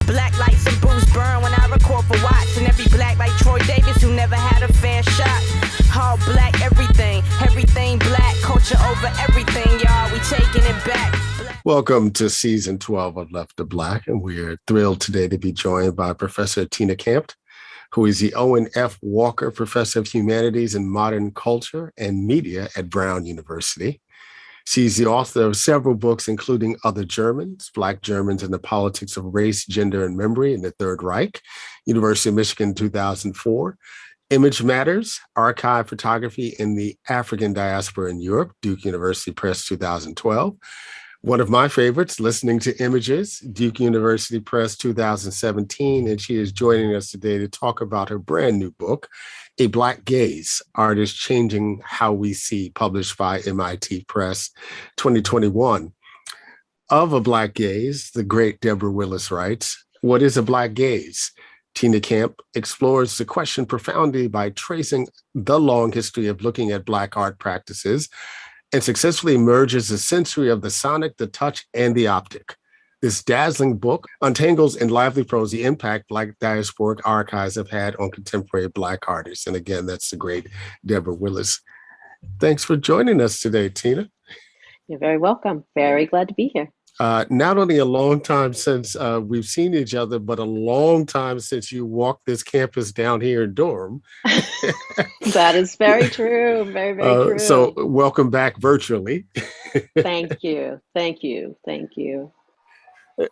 Black lights and booze burn when I record for Watts. And every black like Troy Davis who never had a fair shot. All black everything, everything black. Culture over everything, y'all, we taking it back. Welcome to season 12 of Left to Black, and we're thrilled today to be joined by Professor Tina Campt, who is the Owen F. Walker Professor of Humanities and Modern Culture and Media at Brown University. She's the author of several books, including Other Germans, Black Germans and the Politics of Race, Gender, and Memory in the Third Reich, University of Michigan, 2004. Image Matters, Archive Photography in the African Diaspora in Europe, Duke University Press, 2012. One of my favorites, Listening to Images, Duke University Press, 2017, and she is joining us today to talk about her brand new book, A Black Gaze, Art is Changing How We See, published by MIT Press, 2021. Of A Black Gaze, the great Deborah Willis writes, "What is a Black gaze?" Tina Campt explores the question profoundly by tracing the long history of looking at Black art practices and successfully merges the sensory of the sonic, the touch, and the optic. This dazzling book untangles in lively prose the impact Black diasporic archives have had on contemporary Black artists. And again, that's the great Deborah Willis. Thanks for joining us today, Tina. You're very welcome. Very glad to be here. Not only a long time since we've seen each other, but a long time since you walked this campus down here in Durham. That is very true. Very, very true. So welcome back virtually. Thank you. Thank you. Thank you.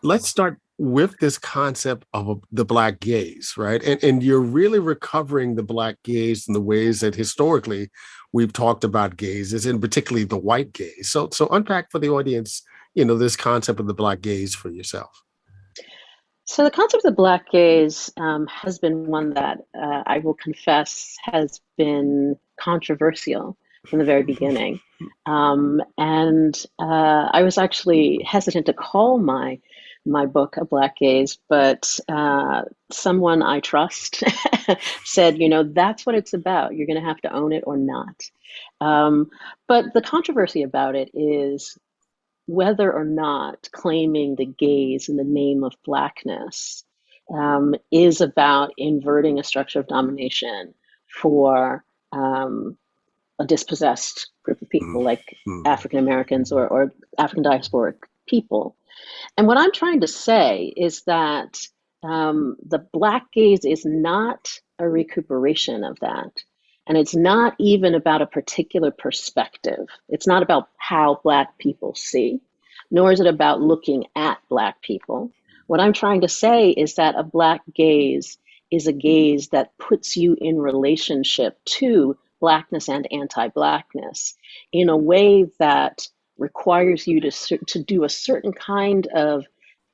Let's start with this concept of the Black gaze, right? And you're really recovering the Black gaze in the ways that historically we've talked about gazes, and particularly the white gaze. So unpack for the audience, this concept of the Black gaze for yourself. So the concept of the Black gaze has been one that I will confess has been controversial from the very beginning. And I was actually hesitant to call my book A Black Gaze, but someone I trust said, that's what it's about. You're going to have to own it or not. But the controversy about it is whether or not claiming the gaze in the name of Blackness is about inverting a structure of domination for a dispossessed group of people like African Americans or African diasporic people. And what I'm trying to say is that the Black gaze is not a recuperation of that. And it's not even about a particular perspective. It's not about how Black people see, nor is it about looking at Black people. What I'm trying to say is that a Black gaze is a gaze that puts you in relationship to Blackness and anti-Blackness in a way that requires you to do a certain kind of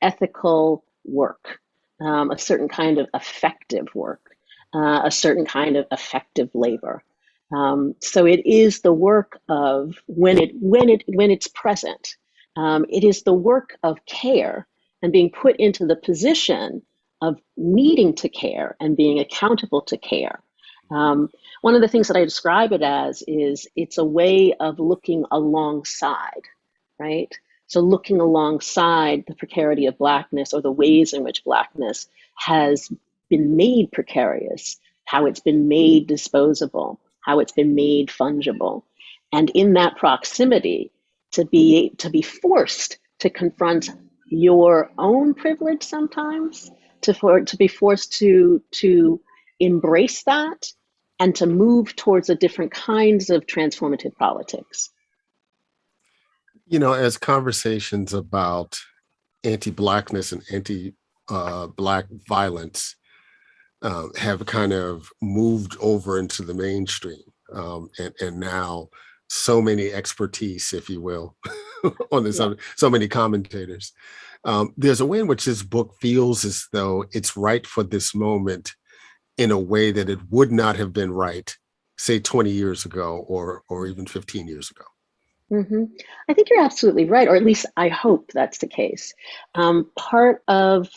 ethical work, a certain kind of effective work. A certain kind of effective labor. So it is the work of when it's present. It is the work of care and being put into the position of needing to care and being accountable to care. One of the things that I describe it as is it's a way of looking alongside, right? So looking alongside the precarity of Blackness or the ways in which Blackness has been made precarious, how it's been made disposable, how it's been made fungible. And in that proximity, to be forced to confront your own privilege sometimes, to be forced to embrace that and to move towards a different kinds of transformative politics. As conversations about anti-Blackness and anti-Black violence have kind of moved over into the mainstream. And now so many expertise, if you will, on this, so many commentators. There's a way in which this book feels as though it's right for this moment in a way that it would not have been right, say 20 years ago or even 15 years ago. Mm-hmm. I think you're absolutely right, or at least I hope that's the case. Part of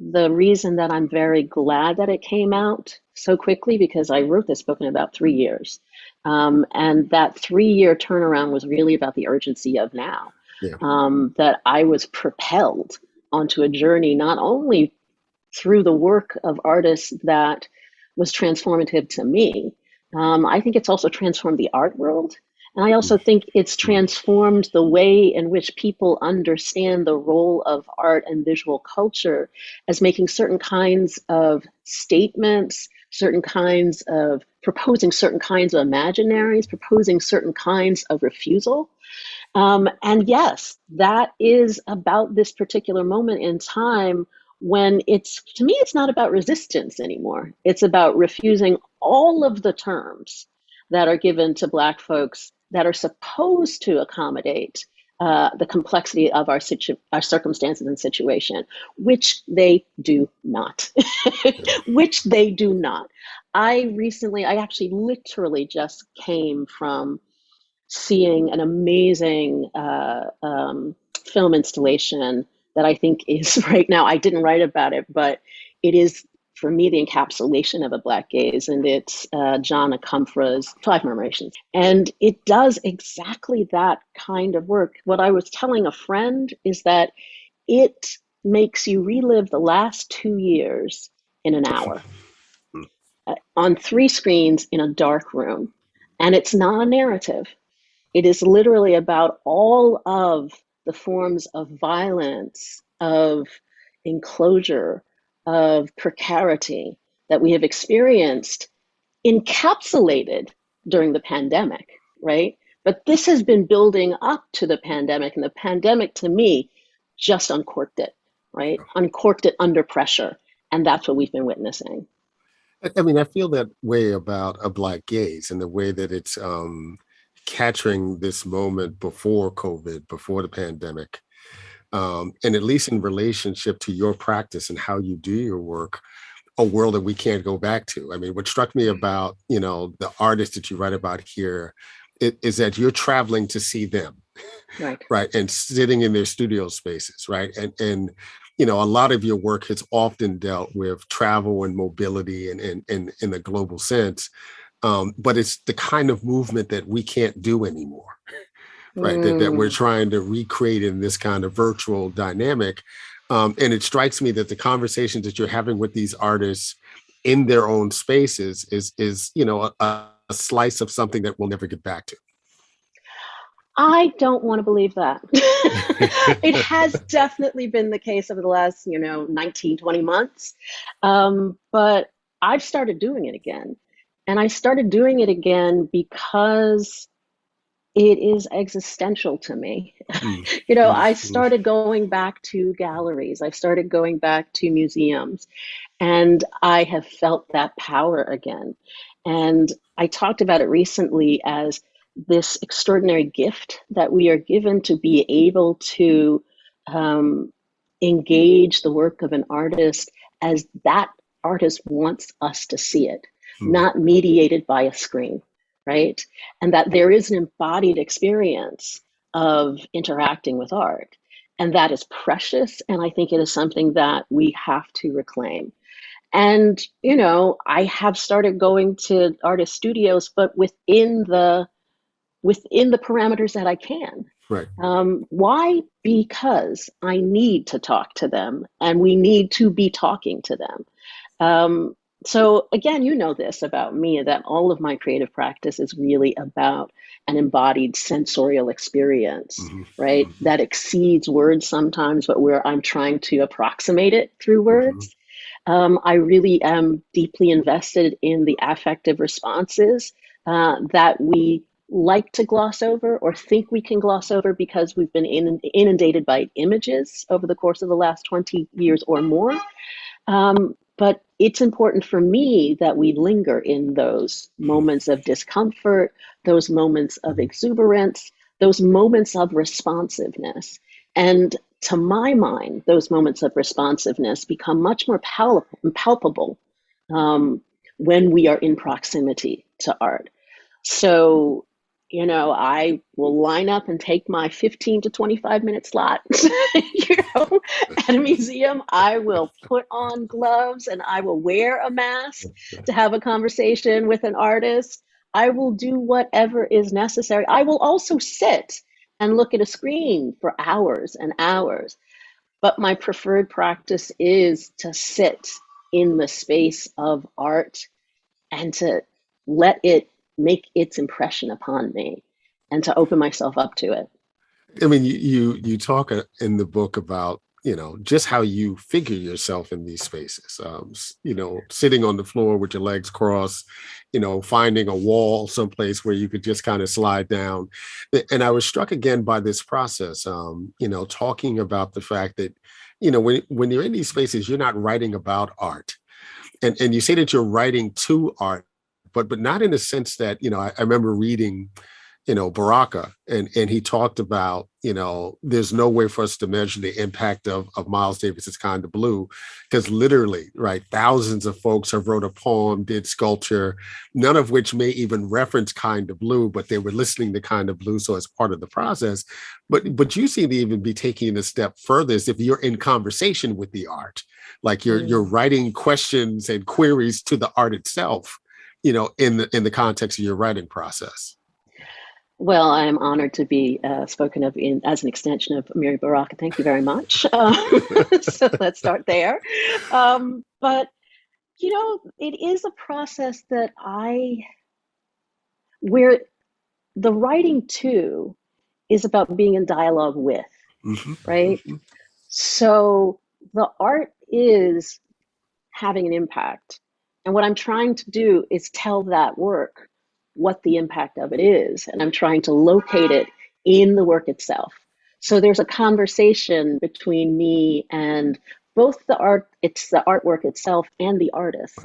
the reason that I'm very glad that it came out so quickly, because I wrote this book in about 3 years. And that 3-year turnaround was really about the urgency of now. That I was propelled onto a journey, not only through the work of artists that was transformative to me. I think it's also transformed the art world. And I also think it's transformed the way in which people understand the role of art and visual culture as making certain kinds of statements, certain kinds of proposing certain kinds of imaginaries, proposing certain kinds of refusal. And yes, that is about this particular moment in time when it's, to me, it's not about resistance anymore. It's about refusing all of the terms that are given to Black folks that are supposed to accommodate the complexity of our circumstances and situation, which they do not. Which they do not. I actually literally just came from seeing an amazing film installation that I think is right now, I didn't write about it, but it is, for me, the encapsulation of a Black gaze, and it's John Akomfra's Five Murmurations. And it does exactly that kind of work. What I was telling a friend is that it makes you relive the last 2 years in an hour on 3 screens in a dark room. And it's not a narrative. It is literally about all of the forms of violence, of enclosure, of precarity that we have experienced, encapsulated during the pandemic, right? But this has been building up to the pandemic, and the pandemic, to me, just uncorked it, right? Uncorked it under pressure. And that's what we've been witnessing. I mean, I feel that way about a Black gaze and the way that it's capturing this moment before COVID, before the pandemic, and at least in relationship to your practice and how you do your work, a world that we can't go back to. I mean, what struck me about, the artists that you write about here is that you're traveling to see them, Right. right, and sitting in their studio spaces, right, and a lot of your work has often dealt with travel and mobility and in a global sense. But it's the kind of movement that we can't do anymore, right? That we're trying to recreate in this kind of virtual dynamic. And it strikes me that the conversations that you're having with these artists in their own spaces is a slice of something that we'll never get back to. I don't want to believe that. It has definitely been the case over the last, 19, 20 months. But I've started doing it again. And I started doing it again because it is existential to me. I started going back to galleries. I started going back to museums, and I have felt that power again. And I talked about it recently as this extraordinary gift that we are given to be able to engage the work of an artist as that artist wants us to see it, not mediated by a screen, right? And that there is an embodied experience of interacting with art. And that is precious. And I think it is something that we have to reclaim. And, I have started going to artist studios, but within the parameters that I can. Right. Why? Because I need to talk to them, and we need to be talking to them. So again, this about me, that all of my creative practice is really about an embodied sensorial experience, right? That exceeds words sometimes, but where I'm trying to approximate it through words. I really am deeply invested in the affective responses that we like to gloss over or think we can gloss over because we've been inundated by images over the course of the last 20 years or more. But it's important for me that we linger in those moments of discomfort, those moments of exuberance, those moments of responsiveness. And to my mind, those moments of responsiveness become much more palpable when we are in proximity to art. So, I will line up and take my 15 to 25 minute slot, at a museum. I will put on gloves and I will wear a mask to have a conversation with an artist. I will do whatever is necessary. I will also sit and look at a screen for hours and hours. But my preferred practice is to sit in the space of art and to let it make its impression upon me and to open myself up to it. I mean, you talk in the book about, you know, just how you figure yourself in these spaces. You know, sitting on the floor with your legs crossed, you know, finding a wall someplace where you could just kind of slide down. And I was struck again by this process. You know, talking about the fact that, you know, when you're in these spaces, you're not writing about art, and you say that you're writing to art, but not in the sense that, you know, I remember reading, you know, Baraka, and he talked about, you know, there's no way for us to measure the impact of Miles Davis's Kind of Blue, because literally, right, thousands of folks have wrote a poem, did sculpture, none of which may even reference Kind of Blue, but they were listening to Kind of Blue, so it's part of the process. But you seem to even be taking a step further, as if you're in conversation with the art, like you're writing questions and queries to the art itself, you know, in the context of your writing process. Well, I am honored to be spoken of as an extension of Amiri Baraka. Thank you very much. So let's start there. But, you know, it is a process that where the writing too is about being in dialogue with, Mm-hmm. right? Mm-hmm. So the art is having an impact. And what I'm trying to do is tell that work what the impact of it is. And I'm trying to locate it in the work itself. So there's a conversation between me and both the artwork itself and the artist.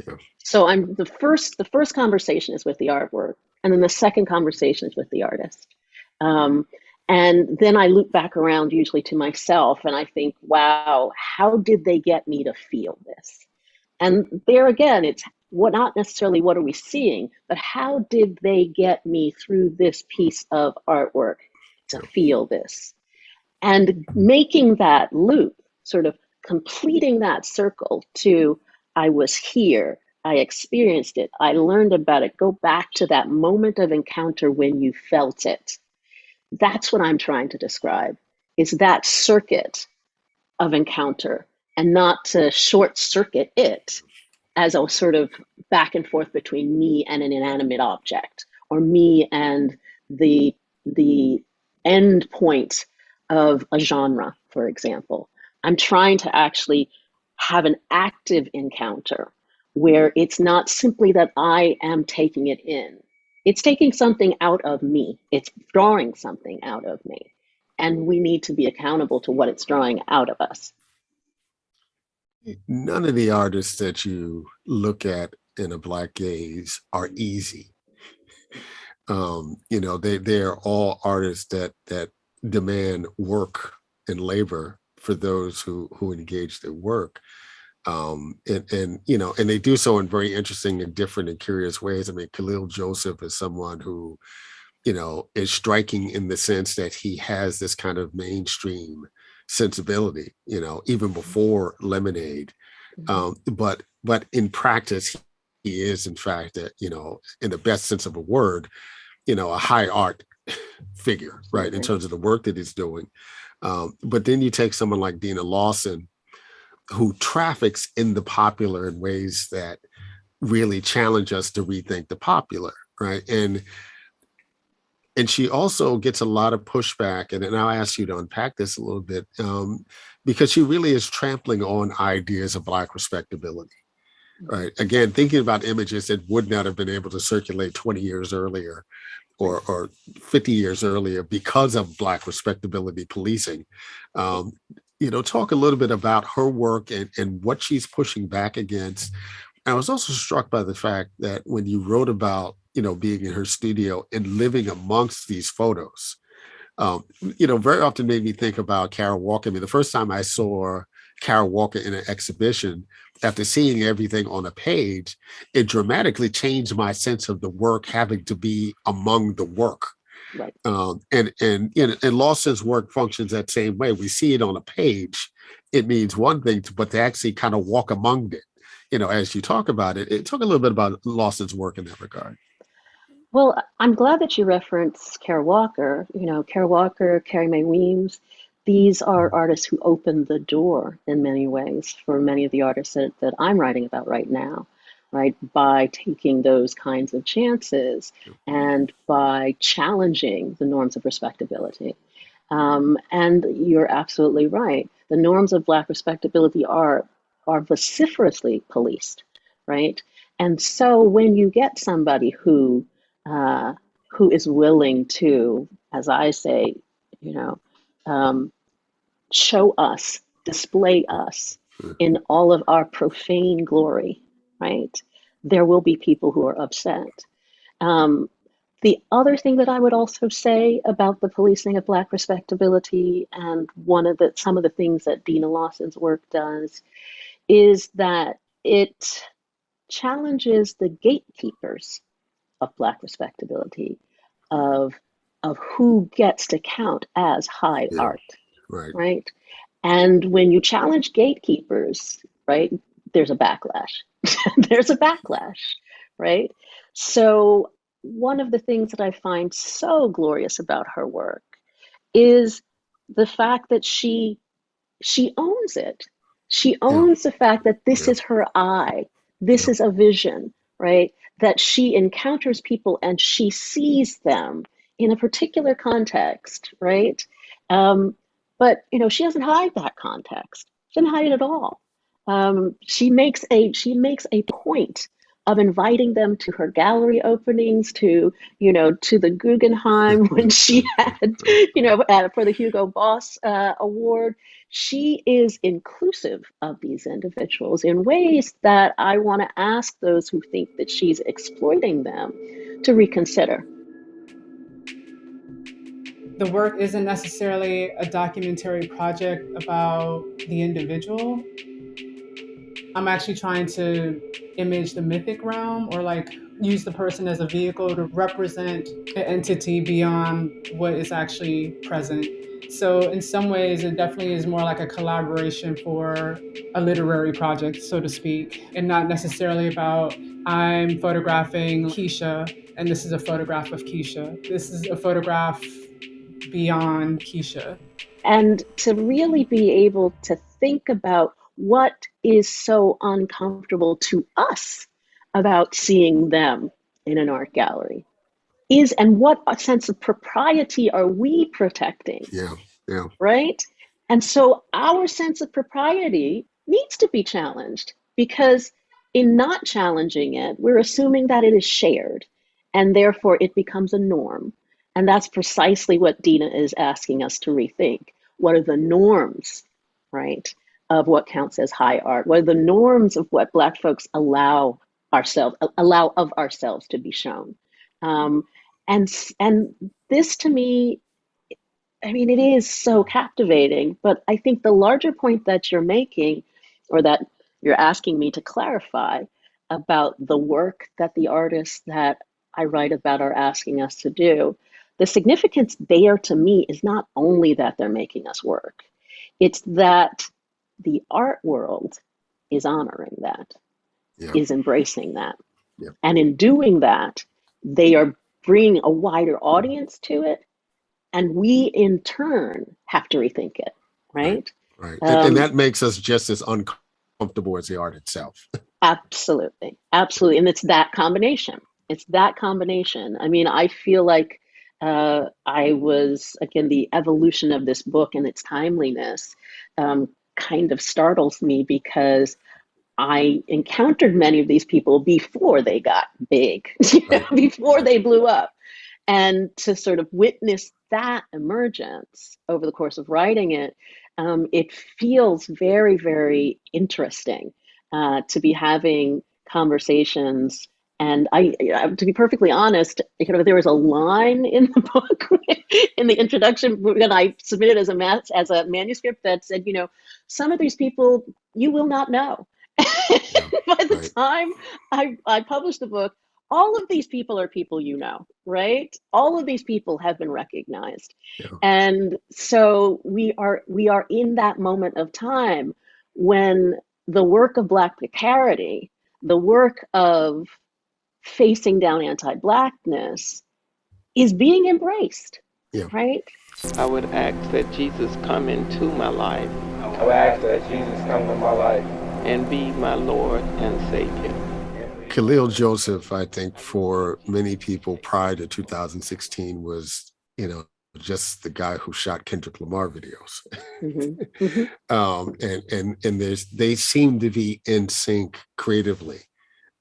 Yeah. So the first conversation is with the artwork, and then the second conversation is with the artist. And then I loop back around usually to myself and I think, wow, how did they get me to feel this? And there again, it's not necessarily what are we seeing, but how did they get me through this piece of artwork to feel this? And making that loop, sort of completing that circle to I was here, I experienced it, I learned about it, go back to that moment of encounter when you felt it. That's what I'm trying to describe, is that circuit of encounter, and not to short circuit it as a sort of back and forth between me and an inanimate object, or me and the end point of a genre, for example. I'm trying to actually have an active encounter where it's not simply that I am taking it in. It's taking something out of me. It's drawing something out of me. And we need to be accountable to what it's drawing out of us. None of the artists that you look at in a Black gaze are easy. You know, they're all artists that demand work and labor for those who engage their work. And you know, and they do so in very interesting and different and curious ways. I mean, Khalil Joseph is someone who, you know, is striking in the sense that he has this kind of mainstream sensibility, you know, even before Lemonade. But in practice, he is in fact, you know, in the best sense of a word, you know, a high art figure, right, in terms of the work that he's doing. But then you take someone like Dina Lawson, who traffics in the popular in ways that really challenge us to rethink the popular, right? And she also gets a lot of pushback, and I'll ask you to unpack this a little bit, because she really is trampling on ideas of Black respectability, right? Again, thinking about images that would not have been able to circulate 20 years earlier or 50 years earlier because of Black respectability policing. You know, talk a little bit about her work and what she's pushing back against. I was also struck by the fact that when you wrote about, you know, being in her studio and living amongst these photos, you know, very often made me think about Kara Walker. I mean, the first time I saw Kara Walker in an exhibition, after seeing everything on a page, it dramatically changed my sense of the work having to be among the work. Right. And you know, and Lawson's work functions that same way. We see it on a page, it means one thing, but to actually kind of walk among it, you know, as you talk about it, talk a little bit about Lawson's work in that regard. Well, I'm glad that you referenced Kara Walker. You know, Kara Walker, Carrie Mae Weems, these are artists who opened the door in many ways for many of the artists that I'm writing about right now, right? By taking those kinds of chances and by challenging the norms of respectability. And you're absolutely right. The norms of Black respectability are vociferously policed, right? And so when you get somebody who is willing to, as I say, you know, um, show us, display us in all of our profane glory, right? There will be people who are upset. Um, the other thing that I would also say about the policing of Black respectability, and some of the things that Dina Lawson's work does, is that it challenges the gatekeepers of Black respectability, of who gets to count as high art, right? And when you challenge gatekeepers, right, there's a backlash. There's a backlash, right? So one of the things that I find so glorious about her work is the fact that she owns it. She owns the fact that this is her eye. This is a vision, right? That she encounters people and she sees them in a particular context, right? But she doesn't hide that context. She doesn't hide it at all. She makes a point of inviting them to her gallery openings, to the Guggenheim when she had, for the Hugo Boss Award. She is inclusive of these individuals in ways that I want to ask those who think that she's exploiting them to reconsider. The work isn't necessarily a documentary project about the individual. I'm actually trying to image the mythic realm, or use the person as a vehicle to represent an entity beyond what is actually present. So in some ways, it definitely is more like a collaboration for a literary project, so to speak, and not necessarily about I'm photographing Keisha and this is a photograph of Keisha. This is a photograph beyond Keisha. And to really be able to think about what is so uncomfortable to us about seeing them in an art gallery and what sense of propriety are we protecting? Right? And so our sense of propriety needs to be challenged, because in not challenging it, we're assuming that it is shared, and therefore it becomes a norm. And that's precisely what Dina is asking us to rethink. What are the norms, right, of what counts as high art? What are the norms of what Black folks allow of ourselves to be shown? And this, to me, I mean, it is so captivating. But I think the larger point that you're making, or that you're asking me to clarify about the work that the artists that I write about are asking us to do, the significance there to me is not only that they're making us work, it's that the art world is honoring that, is embracing that. And in doing that, they are bringing a wider audience to it. And we, in turn, have to rethink it, right? Right. And that makes us just as uncomfortable as the art itself. Absolutely. Absolutely. And it's that combination. I mean, I feel like I was, again, the evolution of this book and its timeliness kind of startles me, because I encountered many of these people before they got big, before they blew up. And to sort of witness that emergence over the course of writing it, it feels very, very interesting to be having conversations. And to be perfectly honest, there was a line in the book, in the introduction, that I submitted as a manuscript that said, some of these people you will not know. By the time I published the book, all of these people are people right? All of these people have been recognized. And so we are in that moment of time when the work of Black precarity, the work of facing down anti-Blackness, is being embraced. Yeah. right? I would ask that Jesus come into my life I would ask that Jesus come to my life. and be my Lord and Savior. Khalil Joseph, I think for many people prior to 2016 was, just the guy who shot Kendrick Lamar videos. Mm-hmm. Mm-hmm. And they seem to be in sync creatively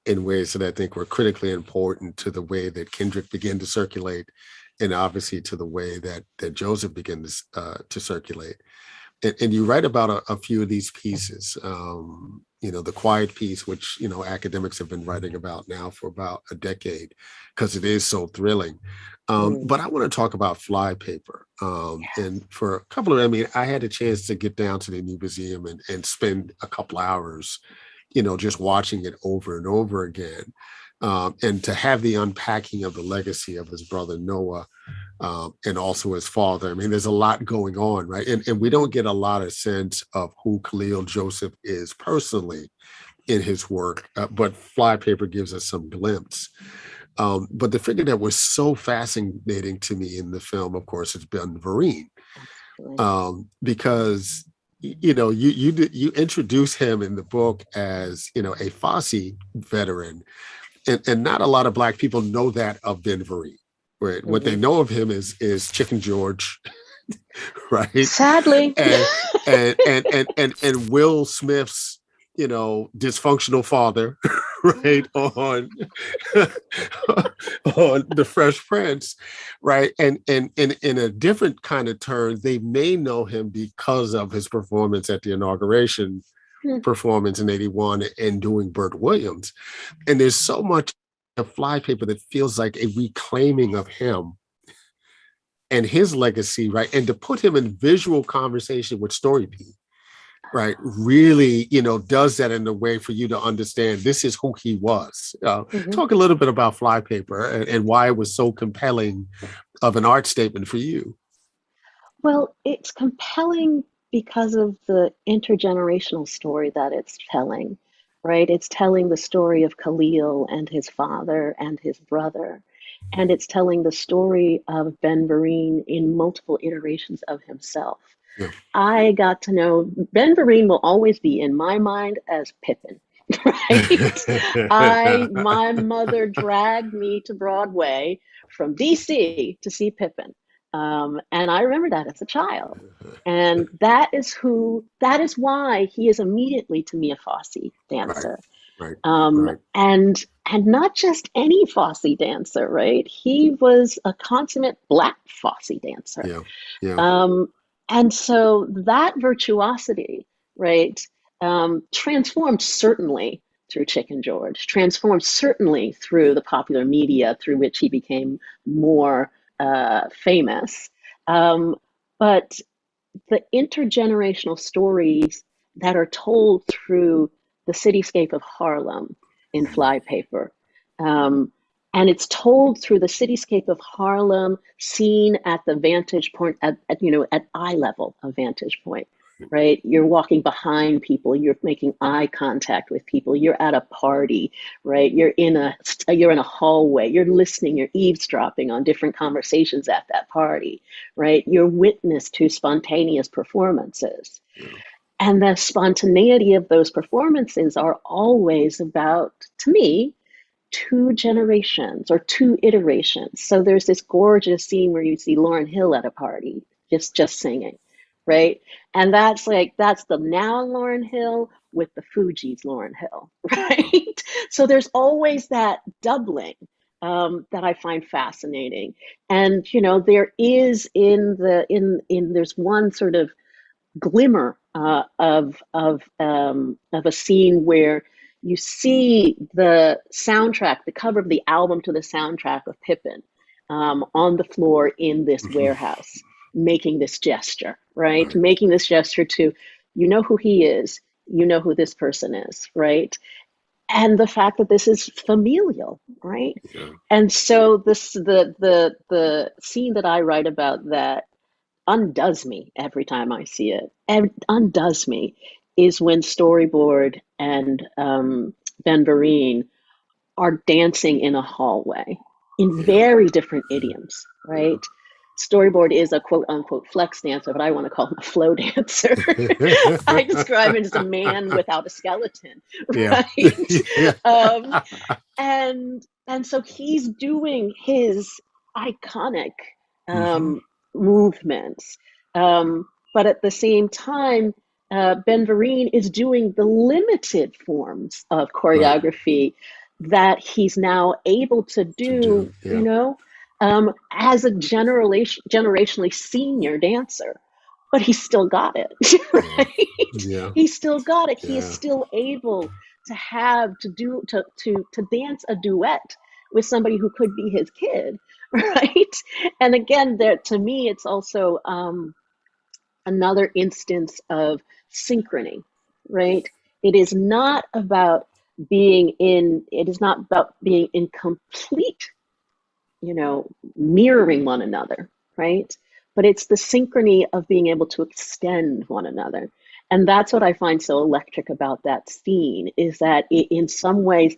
in ways that I think were critically important to the way that Kendrick began to circulate, and obviously to the way that Joseph began to circulate. And you write about a few of these pieces, the quiet piece, which, academics have been writing about now for about a decade, because it is so thrilling. But I want to talk about Flypaper. And for a couple of, I had a chance to get down to the new museum and spend a couple hours, just watching it over and over again. And to have the unpacking of the legacy of his brother Noah, and also his father. There's a lot going on, right? And we don't get a lot of sense of who Khalil Joseph is personally in his work, but Flypaper gives us some glimpse. But the figure that was so fascinating to me in the film, of course, is Ben Vereen, because you introduce him in the book as a Fosse veteran, and not a lot of Black people know that of Ben Vereen. Right. What they know of him is Chicken George, right? Sadly. And Will Smith's, dysfunctional father, right, on The Fresh Prince, right? And in a different kind of turn, they may know him because of his performance at the inauguration performance in '81 and doing Burt Williams. And there's so much a Flypaper that feels like a reclaiming of him and his legacy, right? And to put him in visual conversation with Story P, right, really, does that in a way for you to understand this is who he was. Talk a little bit about Flypaper and why it was so compelling of an art statement for you. Well, it's compelling because of the intergenerational story that it's telling, right? It's telling the story of Khalil and his father and his brother. And it's telling the story of Ben Vereen in multiple iterations of himself. Yeah. I got to know Ben Vereen will always be in my mind as Pippin, right? My mother dragged me to Broadway from DC to see Pippin. And I remember that as a child. And that is why he is immediately to me a Fosse dancer. Right. And not just any Fosse dancer, right? He was a consummate Black Fosse dancer. Yeah. And so that virtuosity, right, transformed certainly through Chicken George, transformed certainly through the popular media through which he became more famous. But the intergenerational stories that are told through the cityscape of Harlem in Flypaper, and it's told through the cityscape of Harlem, seen at the vantage point, at eye level of vantage point, right? You're walking behind people, you're making eye contact with people, you're at a party, right? You're in a hallway, you're listening, you're eavesdropping on different conversations at that party, right? You're witness to spontaneous performances. And the spontaneity of those performances are always about, to me, two generations or two iterations. So there's this gorgeous scene where you see Lauryn Hill at a party, just singing, right? And that's the now Lauryn Hill with the Fugees Lauryn Hill, right? So there's always that doubling that I find fascinating. And there is there's one sort of glimmer of a scene where you see the soundtrack, the cover of the album to the soundtrack of Pippin on the floor in this warehouse, making this gesture, right? Making this gesture to, who he is, who this person is, right? And the fact that this is familial, right? Yeah. And so the scene that I write about that undoes me every time I see it, and undoes me, is when Storyboard and Ben Vereen are dancing in a hallway in very different idioms, right? storyboard is a quote unquote flex dancer, but I want to call him a flow dancer. I describe him as a man without a skeleton, Yeah. right? Yeah. And so he's doing his iconic Mhm. movements, but at the same time, Ben Vereen is doing the limited forms of Right. choreography that he's now able to To do. do, Yeah. as a generationally senior dancer. But he still got it, Yeah. right? Yeah. He still got it. He is Yeah. still able to dance a duet with somebody who could be his kid, right? And again, there to me, it's also another instance of synchrony, right? It is not about it is not about being in complete, mirroring one another, right? But it's the synchrony of being able to extend one another. And that's what I find so electric about that scene, is that in some ways,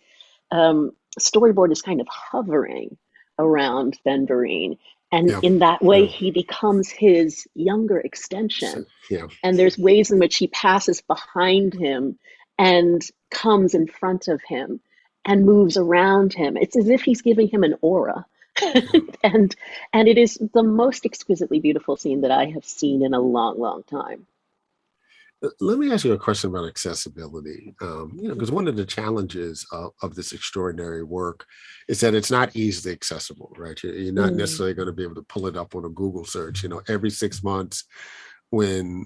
storyboard is kind of hovering around Ben Vereen. And Yeah. in that way, Yeah. he becomes his younger So, extension. yeah. And there's ways in which he passes behind him and comes in front of him and moves around him. It's as if he's giving him an aura. Yeah. and it is the most exquisitely beautiful scene that I have seen in a long, long time. Let me ask you a question about accessibility. Because one of the challenges of this extraordinary work is that it's not easily accessible, right? You're not necessarily going to be able to pull it up on a Google search. Every 6 months, when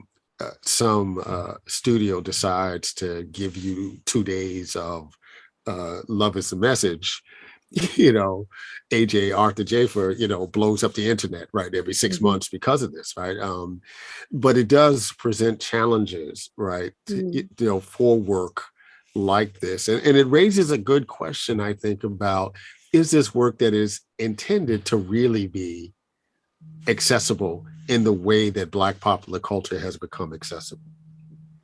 some studio decides to give you 2 days of Love is the Message, AJ Arthur Jafer, blows up the internet, right, every 6 months because of this, right? But it does present challenges, right, for work like this. And it raises a good question, I think, about, is this work that is intended to really be accessible in the way that Black popular culture has become accessible?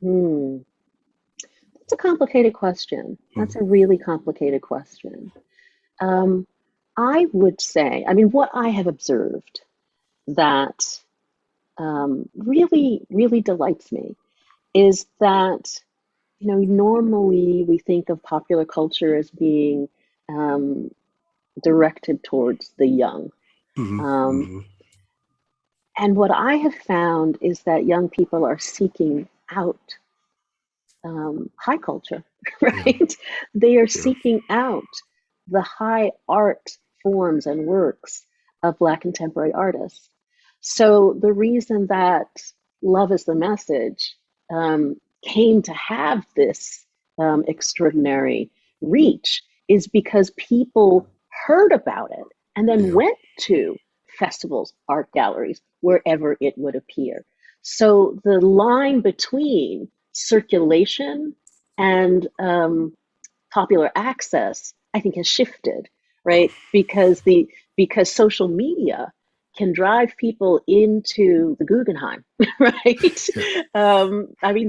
That's a complicated question. That's a really complicated question. I would say, what I have observed that really, really delights me is that, normally we think of popular culture as being um, directed towards the young. Mm-hmm. Um, Mm-hmm. and what I have found is that young people are seeking out high culture, right? They are Yeah. seeking out the high art forms and works of Black contemporary artists. So the reason that Love is the Message came to have this extraordinary reach is because people heard about it and then Yeah. went to festivals, art galleries, wherever it would appear. So the line between circulation and popular access, I think, has shifted, right? Because social media can drive people into the Guggenheim, right? Yeah.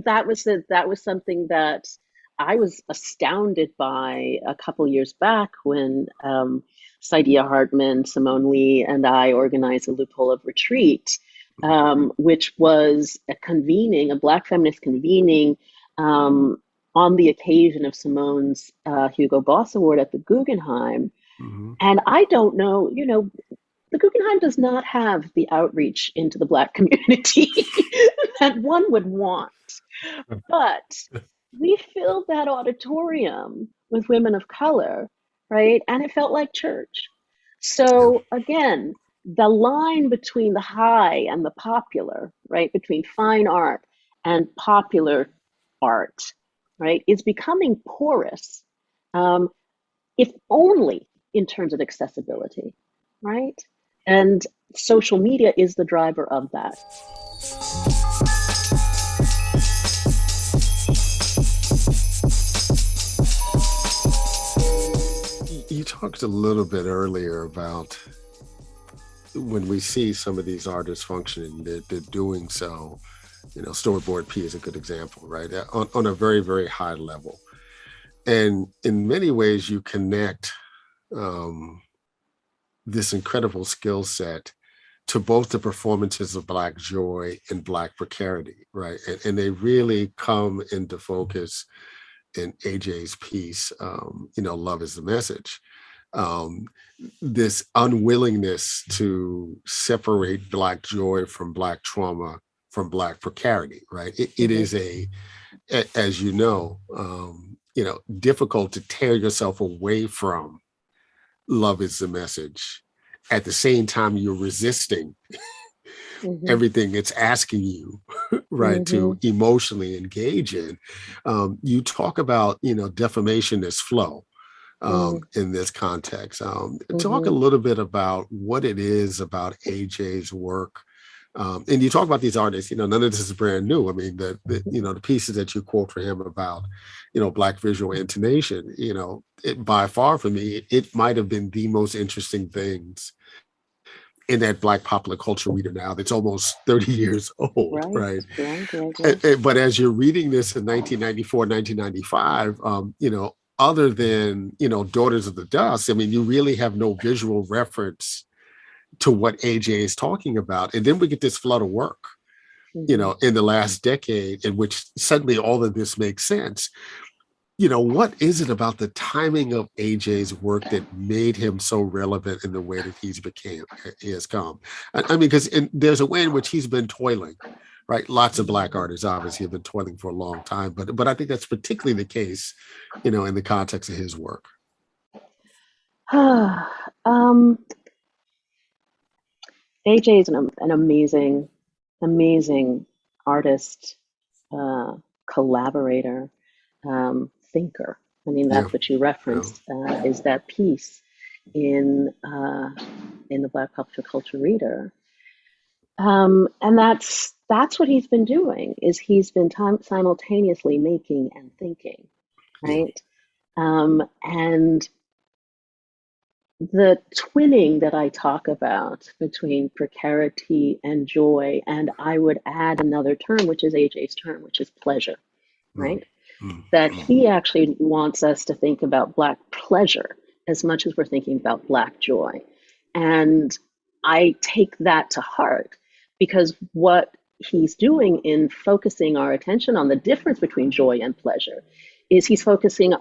That was something that I was astounded by a couple years back when Saidiya Hartman, Simone Lee, and I organized a Loophole of Retreat, which was a Black feminist convening on the occasion of Simone's Hugo Boss Award at the Guggenheim. Mm-hmm. And I don't know, the Guggenheim does not have the outreach into the Black community that one would want. But we filled that auditorium with women of color, right? And it felt like church. Yeah. So again, the line between the high and the popular, right? Between fine art and popular art, right, is becoming porous, if only in terms of accessibility, right? And social media is the driver of that. You talked a little bit earlier about when we see some of these artists functioning, they're doing so. Storyboard P is a good example, right? On a very, very high level. And in many ways, you connect this incredible skill set to both the performances of Black joy and Black precarity, right? And they really come into focus in AJ's piece, Love is the Message. This unwillingness to separate Black joy from Black trauma, from Black precarity, right? It is as difficult to tear yourself away from love is the message. At the same time, you're resisting everything it's asking you, right, to emotionally engage in. You talk about, defamation as flow in this context. Talk a little bit about what it is about AJ's work. And you talk about these artists, none of this is brand new. I mean, the pieces that you quote for him about, Black visual intonation, by far for me, it might have been the most interesting things in that Black popular culture reader now that's almost 30 years old, right? But as you're reading this in 1994, 1995, other than, Daughters of the Dust, I mean, you really have no visual reference to what AJ is talking about. And then we get this flood of work, in the last decade, in which suddenly all of this makes sense. What is it about the timing of AJ's work that made him so relevant in the way that he has come? I mean, because there's a way in which he's been toiling, right? Lots of Black artists obviously have been toiling for a long time, but I think that's particularly the case, in the context of his work. AJ is an amazing, amazing artist, collaborator, thinker. I mean, that's what you referenced, is that piece in the Black popular culture reader. And that's what he's been doing, is he's been simultaneously making and thinking, right? And the twinning that I talk about between precarity and joy, and I would add another term, which is AJ's term, which is pleasure, right? That he actually wants us to think about Black pleasure as much as we're thinking about Black joy. And I take that to heart, because what he's doing in focusing our attention on the difference between joy and pleasure is he's focusing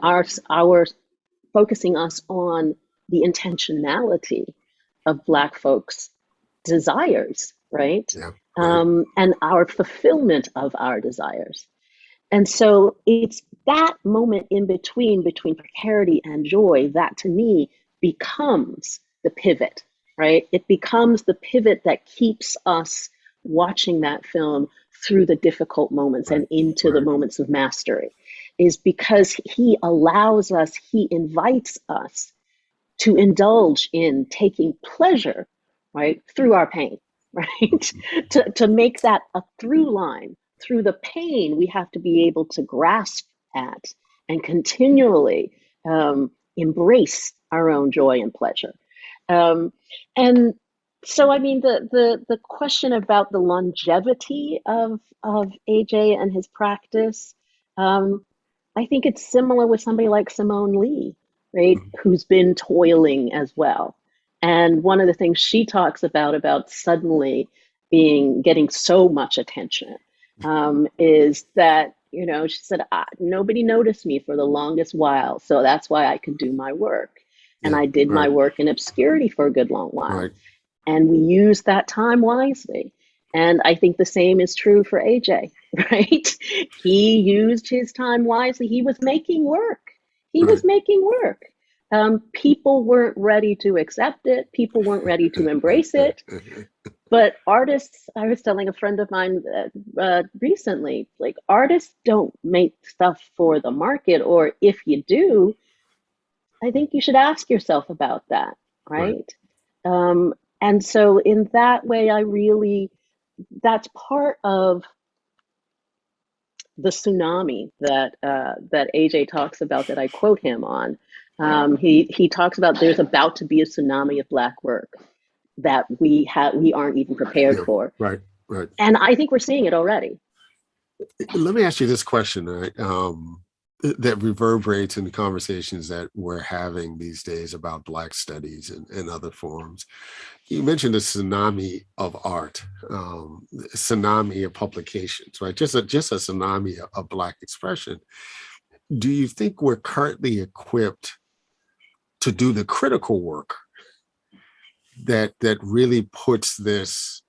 focusing us on the intentionality of Black folks' desires, right? And our fulfillment of our desires. And so it's that moment in between precarity and joy that to me becomes the pivot, right? It becomes the pivot that keeps us watching that film through the difficult moments and into the moments of mastery, is because he allows us, he invites us to indulge in taking pleasure, right, through our pain, right? to make that a through line. Through the pain, we have to be able to grasp at and continually embrace our own joy and pleasure. And so, I mean, the question about the longevity of AJ and his practice, I think it's similar with somebody like Simone Lee, right, who's been toiling as well. And one of the things she talks about suddenly getting so much attention is that, she said, nobody noticed me for the longest while, so that's why I could do my work. And I did my work in obscurity for a good long while. And we used that time wisely. And I think the same is true for AJ, right? He used his time wisely. He was making work. People weren't ready to accept it. People weren't ready to embrace it. But artists, I was telling a friend of mine recently, like, artists don't make stuff for the market, or if you do, I think you should ask yourself about that, right? And so in that way, that's part of the tsunami that AJ talks about, that I quote him on. He talks about there's about to be a tsunami of Black work that we aren't even prepared for. Right. And I think we're seeing it already. Let me ask you this question, right? That reverberates in the conversations that we're having these days about Black studies and other forms. you mentioned the tsunami of art, tsunami of publications, right? Just a tsunami of Black expression. Do you think we're currently equipped to do the critical work that really puts this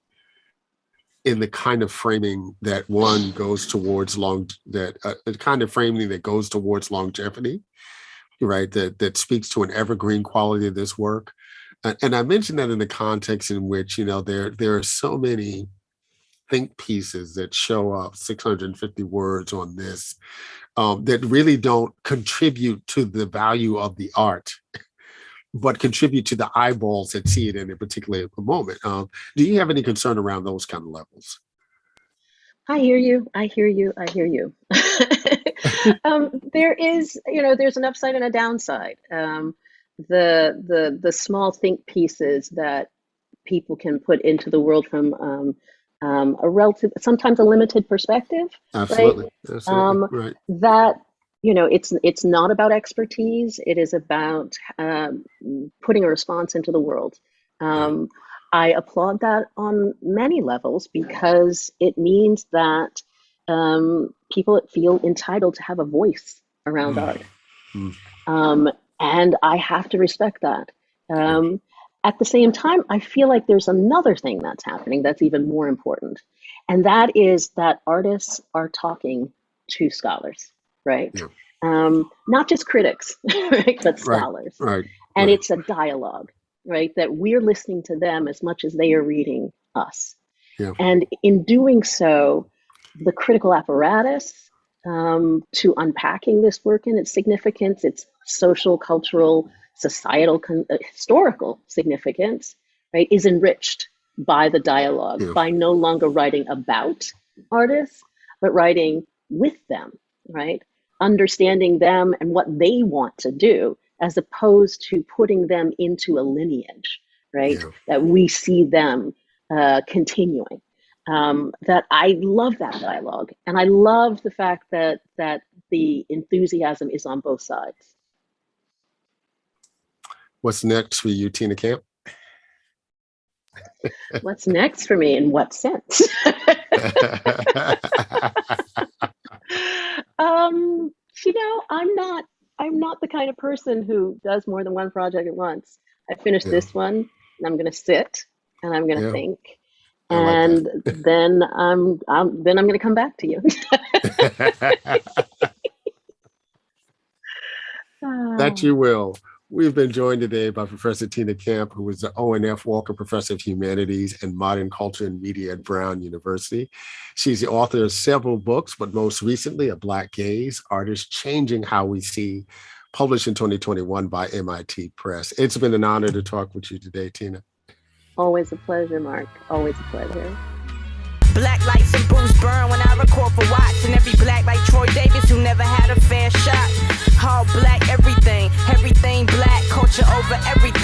in the kind of framing that one goes towards the kind of framing that goes towards longevity, right? That speaks to an evergreen quality of this work. And I mentioned that in the context in which, there are so many think pieces that show up, 650 words on this, that really don't contribute to the value of the art, but contribute to the eyeballs that see it in a particular moment. Do you have any concern around those kind of levels? I hear you. There is, there's an upside and a downside. The small think pieces that people can put into the world from a relative, sometimes a limited perspective. Absolutely. Right? Absolutely. Right. That, it's not about expertise. It is about putting a response into the world. Right. I applaud that on many levels because it means that people feel entitled to have a voice around art. And I have to respect that. At the same time, I feel like there's another thing that's happening that's even more important. And that is that artists are talking to scholars, right? Yeah. Not just critics, right? But scholars. Right. And it's a dialogue, right? That we're listening to them as much as they are reading us. Yeah. And in doing so, the critical apparatus to unpacking this work and its significance, its social, cultural, societal, historical significance, right, is enriched by the dialogue, by no longer writing about artists, but writing with them, right? Understanding them and what they want to do, as opposed to putting them into a lineage, right? Yeah. That we see them continuing. That I love that dialogue. And I love the fact that the enthusiasm is on both sides. What's next for you, Tina Campt? What's next for me? In what sense? I'm not the kind of person who does more than one project at once. I finished this one, and I'm going to sit, and I'm going to think, and then I'm going to come back to you. That you will. We've been joined today by Professor Tina Campt, who is the O.N.F. Walker Professor of Humanities and Modern Culture and Media at Brown University. She's the author of several books, but most recently, A Black Gaze, Artists Changing How We See, published in 2021 by MIT Press. It's been an honor to talk with you today, Tina. Always a pleasure, Mark. Always a pleasure. Black lights and booze burn when I record for Watts, and every black like Troy Davis who never had a fair shot. All black everything, everything black, culture over everything.